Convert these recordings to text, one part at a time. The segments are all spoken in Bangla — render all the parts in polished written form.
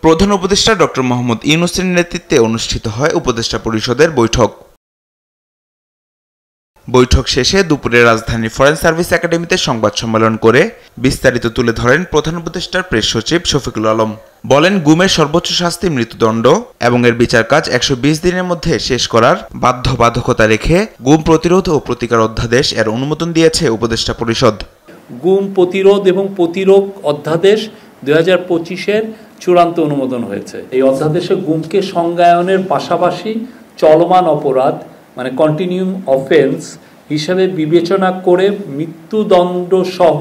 প্রধান উপদেষ্টা ডক্টর মোহাম্মদ ইউনূসের নেতৃত্বে অনুষ্ঠিত হয় উপদেষ্টা পরিষদের বৈঠক শেষে দুপুরে রাজধানীর ফরেন সার্ভিস একাডেমিতে সংবাদ সম্মেলন করে বিস্তারিত তুলে ধরেন প্রধান উপদেষ্টার প্রেস সচিব শফিকুল আলম। বলেন, গুমের সর্বোচ্চ শাস্তি মৃত্যুদণ্ড এবং এর বিচার কাজ ১২০ দিনের মধ্যে শেষ করার বাধ্যবাধকতা রেখে গুম প্রতিরোধ ও প্রতিকার অধ্যাদেশ এর অনুমোদন দিয়েছে উপদেষ্টা পরিষদ। গুম প্রতিরোধ এবং প্রতিরোধ অধ্যাদেশ ২০২৫-এর চূড়ান্ত অনুমোদন হয়েছে। এই অধ্যাদেশে গুমকে সংজ্ঞায়নের পাশাপাশি চলমান অপরাধ মানে কন্টিনিউম অফেন্স হিসেবে বিবেচনা করে মৃত্যুদণ্ড সহ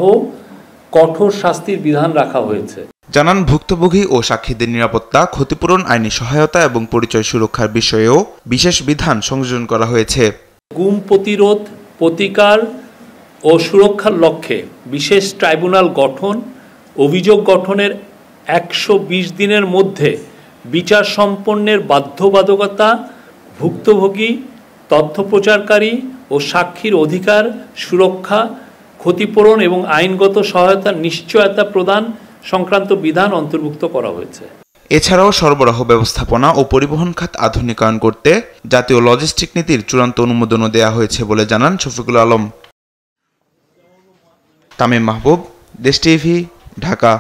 কঠোর শাস্তির বিধান রাখা হয়েছে। জানান, ভুক্তভোগী ও সাক্ষীদের নিরাপত্তা, ক্ষতিপূরণ, আইনি সহায়তা এবং পরিচয় সুরক্ষার বিষয়েও বিশেষ বিধান সংযোজন করা হয়েছে। গুম প্রতিরোধ, প্রতিকার ও সুরক্ষার লক্ষ্যে বিশেষ ট্রাইব্যুনাল গঠন, অভিযোগ গঠনের ১২০ দিনের মধ্যে বিচার সম্পন্নের বাধ্যবাধকতা, ভুক্তভোগী, তথ্য প্রচারকারী ও সাক্ষীর অধিকার সুরক্ষা, ক্ষতিপূরণ এবং আইনগত সহায়তার নিশ্চয়তা প্রদান সংক্রান্ত বিধান অন্তর্ভুক্ত করা হয়েছে। এছাড়াও সরবরাহ ব্যবস্থাপনা ও পরিবহন খাত আধুনিকায়ন করতে জাতীয় লজিস্টিক নীতির চূড়ান্ত অনুমোদনও দেওয়া হয়েছে বলে জানান শফিকুল আলম। তামিম মাহবুব, দেশ টিভি, ঢাকা।